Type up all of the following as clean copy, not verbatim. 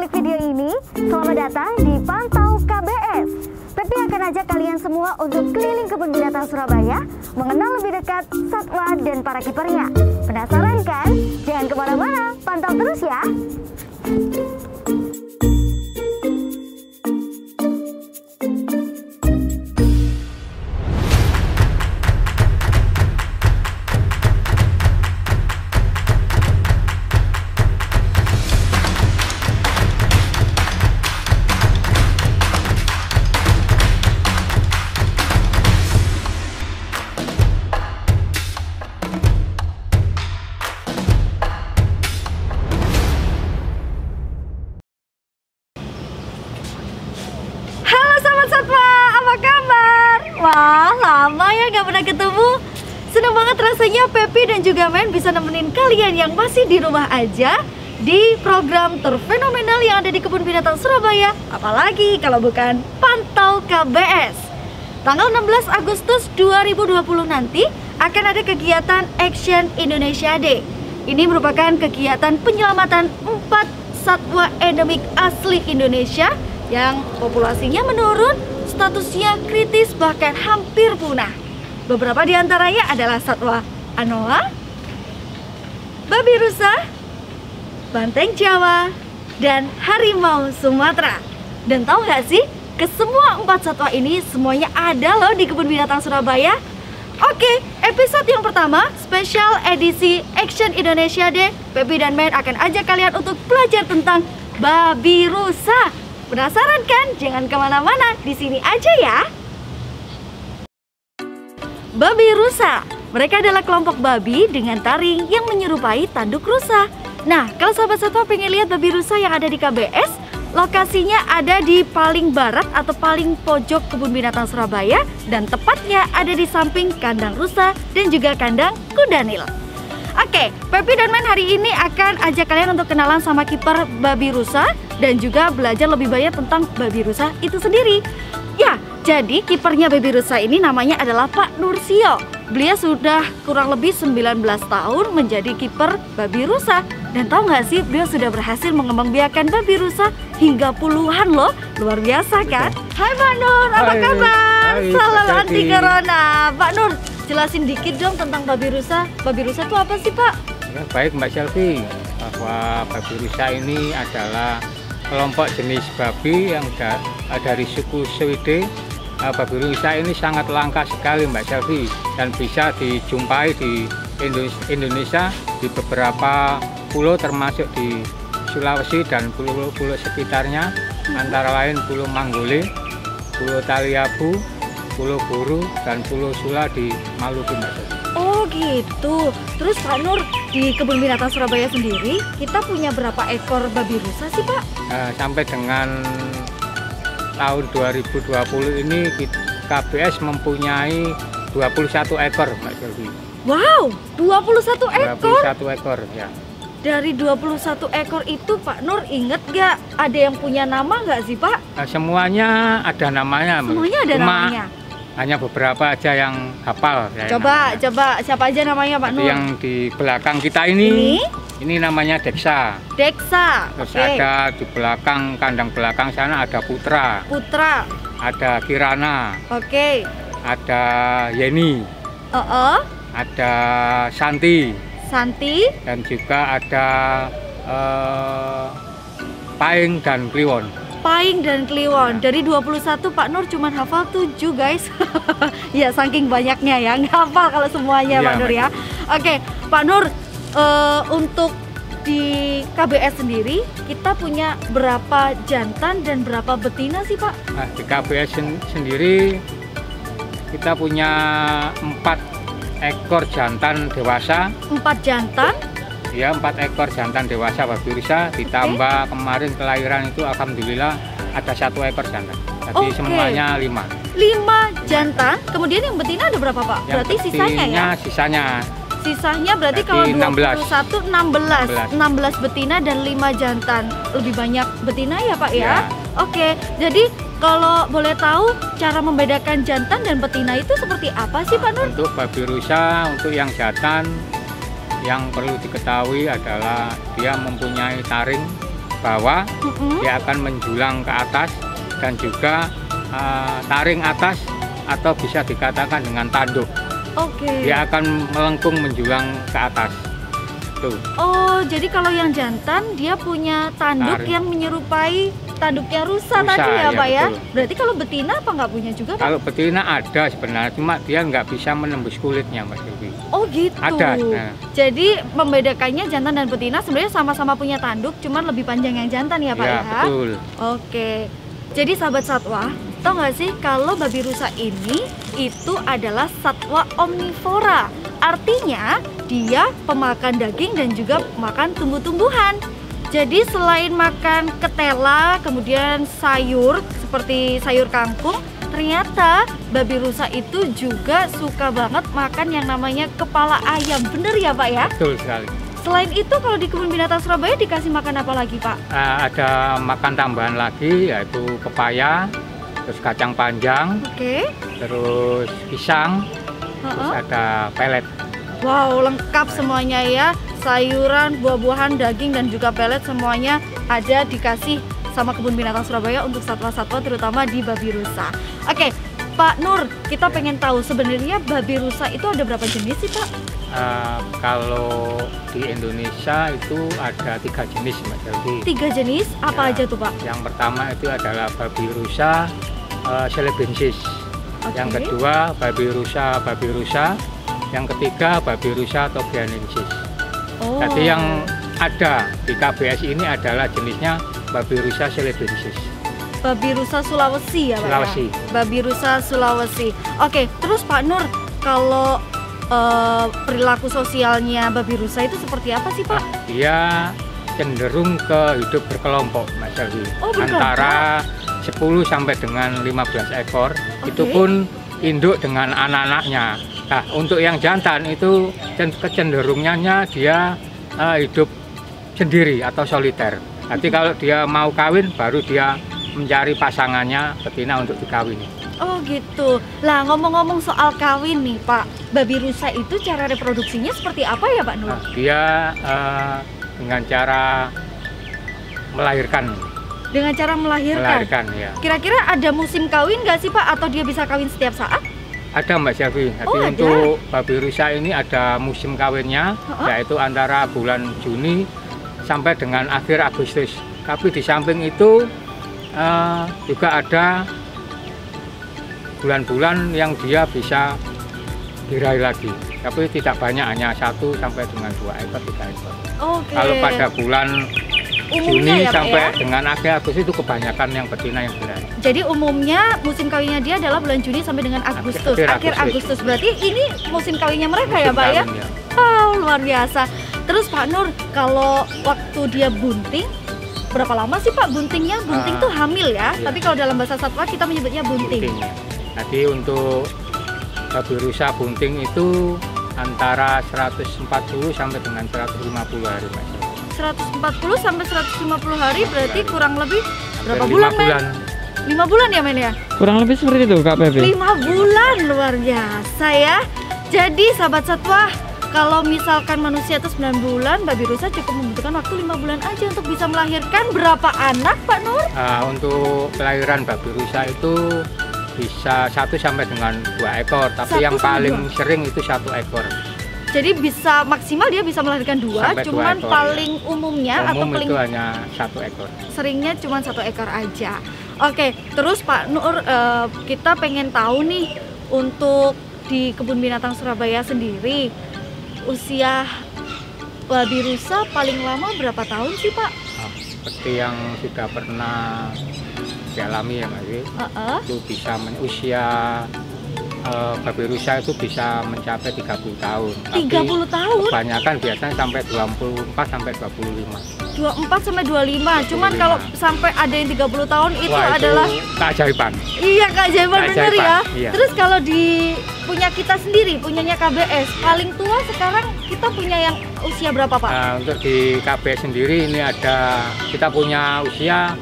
klik video ini, selamat datang di Pantau KBS. Pepi akan ajak kalian semua untuk keliling kebun binatang Surabaya, mengenal lebih dekat satwa dan para kipernya. Penasaran kan? Jangan kemana-mana, pantau terus ya. Wah, lama ya gak pernah ketemu. Senang banget rasanya Pepi dan juga Men bisa nemenin kalian yang masih di rumah aja di program terfenomenal yang ada di Kebun Binatang Surabaya. Apalagi kalau bukan Pantau KBS. Tanggal 16 Agustus 2020 nanti akan ada kegiatan Action Indonesia Day. Ini merupakan kegiatan penyelamatan 4 satwa endemik asli Indonesia yang populasinya menurun, statusnya kritis bahkan hampir punah. Beberapa di antaranya adalah satwa anoa, babi rusa, banteng Jawa, dan harimau Sumatera. Dan tahu nggak sih, kesemua 4 satwa ini semuanya ada loh di Kebun Binatang Surabaya. Oke, episode yang pertama, spesial edisi Action Indonesia Day, Pepi dan Men akan ajak kalian untuk belajar tentang babi rusa. Penasaran kan? Jangan kemana-mana, di sini aja ya. Babi rusa, mereka adalah kelompok babi dengan taring yang menyerupai tanduk rusa. Nah, kalau sahabat satwa pengen lihat babi rusa yang ada di KBS, lokasinya ada di paling barat atau paling pojok Kebun Binatang Surabaya, dan tepatnya ada di samping kandang rusa dan juga kandang kuda nil. Oke, Pepi dan Men hari ini akan ajak kalian untuk kenalan sama kiper babi rusa dan juga belajar lebih banyak tentang babi rusa itu sendiri. Ya, jadi kipernya babi rusa ini namanya adalah Pak Nursio. Beliau sudah kurang lebih 19 tahun menjadi kiper babi rusa. Dan tahu nggak sih, beliau sudah berhasil mengembangbiakan babi rusa hingga puluhan loh. Luar biasa kan? Hai Pak Nur, apa kabar? Salam anti corona. Pak Nur, jelasin dikit dong tentang babi rusa. Babi rusa itu apa sih Pak? Ya, baik Mbak Selvi, bahwa babi rusa ini adalah kelompok jenis babi yang dari suku Swede. Babi rusa ini sangat langka sekali Mbak Selvi, dan bisa dijumpai di Indonesia di beberapa pulau termasuk di Sulawesi dan pulau-pulau sekitarnya, antara lain Pulau Manggole, Pulau Taliabu, Pulau Buru, dan Pulau Sula di Maluku Mbak Selvi. Oh gitu. Terus Pak Nur, di Kebun Binatang Surabaya sendiri kita punya berapa ekor babi rusa sih Pak? Sampai dengan tahun 2020 ini KBS mempunyai 21 ekor Mbak Selvi. Wow, 21 ekor? 21 ekor ya. Dari 21 ekor itu Pak Nur inget gak ada yang punya nama nggak sih Pak? Semuanya ada namanya. Semuanya ada namanya? Hanya beberapa aja yang hafal. Coba siapa aja namanya Pak Nur? Yang di belakang kita ini namanya Deksa. Deksa. Terus ada di belakang, kandang belakang sana ada Putra. Putra. Ada Kirana. Oke. Ada Yeni. Ada Santi. Santi. Dan juga ada Paing dan Kliwon. Paing dan Kliwon. Dari 21 Pak Nur cuma hafal 7 guys. Ya saking banyaknya ya, nggak hafal kalau semuanya Pak Nur ya. Oke Pak Nur, untuk di KBS sendiri kita punya berapa jantan dan berapa betina sih Pak? Nah, di KBS sendiri kita punya 4 ekor jantan dewasa. 4 jantan? Ya, 4 ekor jantan dewasa babi rusa, ditambah kemarin kelahiran itu alhamdulillah ada 1 ekor jantan. Jadi semuanya 5. 5 jantan, kemudian yang betina ada berapa Pak? Yang berarti sisanya ya? Sisanya berarti kalau 21, 16 betina dan 5 jantan. Lebih banyak betina ya Pak ya? Oke, jadi kalau boleh tahu cara membedakan jantan dan betina itu seperti apa sih Pak Nur? Untuk babi rusa, untuk yang jantan, yang perlu diketahui adalah dia mempunyai taring bawah, dia akan menjulang ke atas dan juga taring atas atau bisa dikatakan dengan tanduk. Dia akan melengkung menjulang ke atas. Tuh. Oh, jadi kalau yang jantan dia punya tanduk yang menyerupai tanduknya rusa tadi ya, Pak ya? Betul. Berarti kalau betina apa nggak punya juga, Pak? Kalau betina ada sebenarnya, cuma dia nggak bisa menembus kulitnya, Mas Silvi. Oh gitu. Ada. Nah. Jadi membedakannya jantan dan betina sebenarnya sama-sama punya tanduk, cuman lebih panjang yang jantan ya, Pak ya? Betul. Oke. Jadi sahabat satwa, tau nggak sih kalau babi rusa ini itu adalah satwa omnivora. Artinya dia pemakan daging dan juga makan tumbuh-tumbuhan. Jadi selain makan ketela, kemudian sayur seperti sayur kangkung, ternyata babi rusa itu juga suka banget makan yang namanya kepala ayam. Bener ya, Pak ya? Betul sekali. Selain itu kalau di Kebun Binatang Surabaya dikasih makan apa lagi, Pak? Ada makan tambahan lagi yaitu pepaya, terus kacang panjang, terus pisang, terus ada pelet. Wow, lengkap semuanya ya. Sayuran, buah-buahan, daging dan juga pelet semuanya ada dikasih sama Kebun Binatang Surabaya untuk satwa-satwa terutama di babi rusa. Oke, Pak Nur, kita pengen tahu sebenarnya babi rusa itu ada berapa jenis sih, Pak? Kalau di Indonesia itu ada 3 jenis, Mbak Selvi. 3 jenis? Apa aja tuh, Pak? Yang pertama itu adalah babi rusa celebensis. Yang kedua babi rusa babirusa. Yang ketiga babi rusa tobianensis. Jadi yang ada di KBS ini adalah jenisnya babi rusa celebensis. Babi rusa Sulawesi ya, Pak? Sulawesi. Ya? Babi rusa Sulawesi. Oke, terus Pak Nur, kalau perilaku sosialnya babi rusa itu seperti apa sih, Pak? Dia cenderung ke hidup berkelompok, Mas Selvi. Antara 10 sampai dengan 15 ekor. Itu pun induk dengan anak-anaknya. Nah, untuk yang jantan itu kecenderungannya dia hidup sendiri atau soliter. Nanti kalau dia mau kawin, baru dia mencari pasangannya betina untuk dikawini. Oh gitu. Lah ngomong-ngomong soal kawin nih, Pak, babi rusa itu cara reproduksinya seperti apa ya, Pak Nur? Nah, dia dengan cara melahirkan. Dengan cara melahirkan ya. Kira-kira ada musim kawin nggak sih, Pak? Atau dia bisa kawin setiap saat? Ada, Mbak Selvi. Jadi untuk babi rusa ini ada musim kawinnya, yaitu antara bulan Juni sampai dengan akhir Agustus. Tapi di samping itu juga ada bulan-bulan yang dia bisa diraih lagi. Tapi tidak banyak, hanya 1 sampai dengan 2 ekor, 3 ekor. Kalau pada bulan Juni ya, sampai dengan akhir Agustus itu kebanyakan yang betina yang diraih. Jadi umumnya musim kawinnya dia adalah bulan Juni sampai dengan Agustus. Akhir Agustus. Berarti ini musim kawinnya mereka ya, Pak ya? Oh, luar biasa. Terus Pak Nur, kalau waktu dia bunting, berapa lama sih, Pak, buntingnya? Bunting tuh hamil ya, tapi kalau dalam bahasa satwa kita menyebutnya bunting. Jadi untuk babi rusa bunting itu antara 140 sampai dengan 150 hari, Mas. 140 sampai 150 hari berarti kurang lebih berapa bulan, Men? 5 bulan ya, Men ya? Kurang lebih seperti itu, Kak Pepe. 5 bulan, luar biasa ya. Jadi sahabat satwa, kalau misalkan manusia itu 9 bulan, babi rusa cukup membutuhkan waktu 5 bulan aja untuk bisa melahirkan berapa anak, Pak Nur? Untuk kelahiran babi rusa itu bisa 1 sampai dengan 2 ekor, tapi yang paling sering itu 1 ekor. Jadi bisa maksimal dia bisa melahirkan 2, cuman paling umumnya atau paling itu hanya 1 ekor. Seringnya cuma 1 ekor aja. Oke, terus Pak Nur, kita pengen tahu nih untuk di Kebun Binatang Surabaya sendiri, usia babi rusa paling lama berapa tahun sih, Pak? Seperti yang sudah pernah dialami ya, Mas. Itu bisa usia babi rusa itu bisa mencapai 30 tahun. 30 tahun? Kebanyakan biasanya sampai 24 sampai 25. 24 sampai 25. Cuman kalau sampai ada yang 30 tahun itu adalah keajaiban. Iya, keajaiban bener ya. Iya. Terus kalau di punya kita sendiri, punyanya KBS, paling tua sekarang kita punya yang usia berapa, Pak? Untuk di KBS sendiri ini kita punya usia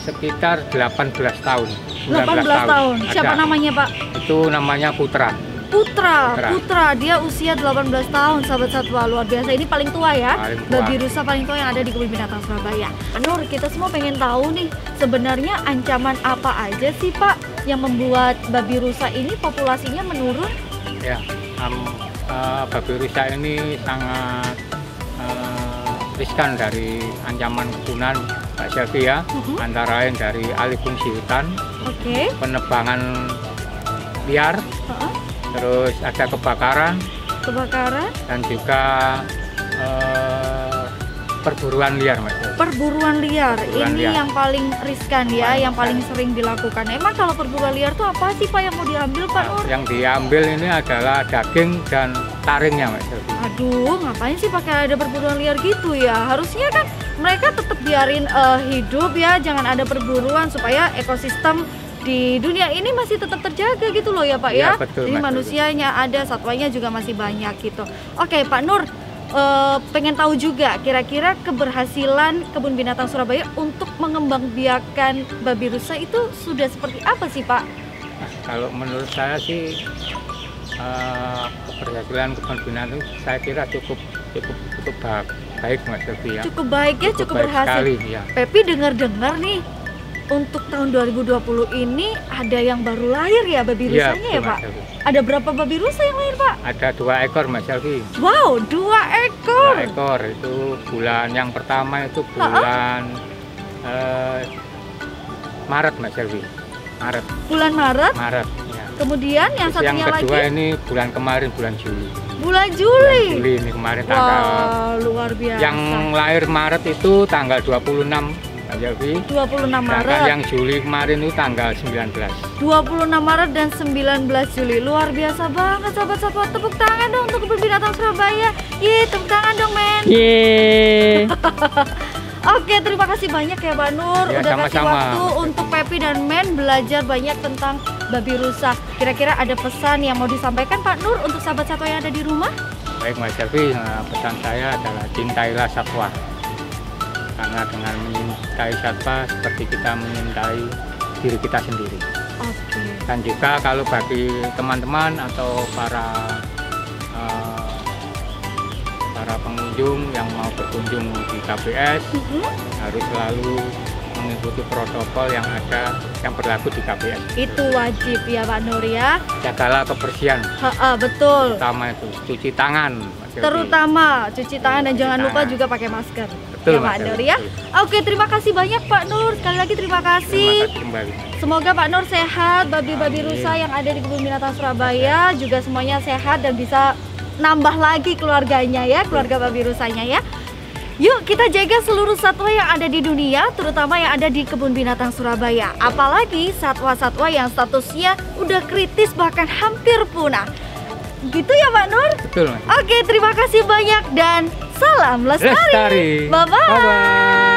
sekitar 18 tahun. 18 tahun. Siapa namanya, Pak? Itu namanya Putra. Putra, dia usia 18 tahun, sahabat satwa, luar biasa. Ini paling tua ya, babi rusa paling tua yang ada di Kebun Binatang Surabaya. Nur, kita semua pengen tahu nih, sebenarnya ancaman apa aja sih Pak yang membuat babi rusa ini populasinya menurun? Ya, babi rusa ini sangat riskan dari ancaman kepunahan Mbak Selvi ya, antara lain dari alih fungsi hutan, penebangan liar, terus ada kebakaran, dan juga perburuan liar, Mas. Perburuan liar ini yang paling riskan ya, yang paling sering dilakukan. Emang kalau perburuan liar tuh apa sih Pak yang mau diambil Pak Nur? Yang diambil ini adalah daging dan taringnya, Mas. Aduh, ngapain sih pakai ada perburuan liar gitu ya? Harusnya kan mereka tetap biarin hidup ya, jangan ada perburuan supaya ekosistem di dunia ini masih tetap terjaga gitu loh ya Pak ya. Betul, jadi manusianya ada, satwanya juga masih banyak gitu. Oke Pak Nur, pengen tahu juga kira-kira keberhasilan Kebun Binatang Surabaya untuk mengembangbiakan babi rusa itu sudah seperti apa sih Pak? Nah, kalau menurut saya sih keberhasilan Kebun Binatang saya kira cukup baik Mas Selvi ya. Cukup baik ya, cukup berhasil. Sekali, ya. Pepi dengar-dengar nih, untuk tahun 2020 ini ada yang baru lahir ya babi rusanya ya Pak? Ada berapa babi rusa yang lahir Pak? Ada 2 ekor Mas Selvi. Wow, 2 ekor. 2 ekor itu bulan yang pertama itu bulan Maret Mas Selvi. Maret. Bulan Maret? Maret. Ya. Kemudian yang terus satunya yang kedua lagi? Ini bulan kemarin, bulan Juli. Bulan Juli? Bulan Juli ini kemarin tanggal. Luar biasa. Yang lahir Maret itu tanggal 26 Mas Selvi. 26 Maret. Dan yang Juli kemarin itu tanggal 19. 26 Maret dan 19 Juli. Luar biasa banget sahabat satwa. Tepuk tangan dong untuk Kebun Binatang Surabaya. Yeay, tepuk tangan dong men. Yeay. Oke, terima kasih banyak ya Pak Nur, ya, udah kasih sama-sama waktu untuk Pepi dan Men belajar banyak tentang babi rusa. Kira-kira ada pesan yang mau disampaikan Pak Nur untuk sahabat satwa yang ada di rumah? Baik Mas Selvi, pesan saya adalah cintailah satwa. Karena dengan mencintai satwa seperti kita mencintai diri kita sendiri. Oke. Dan juga kalau bagi teman-teman atau para pengunjung yang mau berkunjung di KBS harus selalu mengikuti protokol yang berlaku di KBS. Itu wajib ya Pak Nur ya. Jagalah kebersihan. Betul. Terutama itu cuci tangan. Terutama cuci tangan dan jangan lupa juga pakai masker. Betul, ya Pak Nur ya. Oke, terima kasih banyak Pak Nur. Sekali lagi terima kasih. Terima kasih kembali. Semoga Pak Nur sehat, babi-babi rusa yang ada di Kebun Binatang Surabaya juga semuanya sehat dan bisa nambah lagi keluarganya ya, keluarga babi rusanya ya. Yuk kita jaga seluruh satwa yang ada di dunia, terutama yang ada di Kebun Binatang Surabaya. Apalagi satwa-satwa yang statusnya udah kritis bahkan hampir punah. Gitu ya Pak Nur? Betul Mas. Oke, terima kasih banyak dan salam lestari. Bye-bye.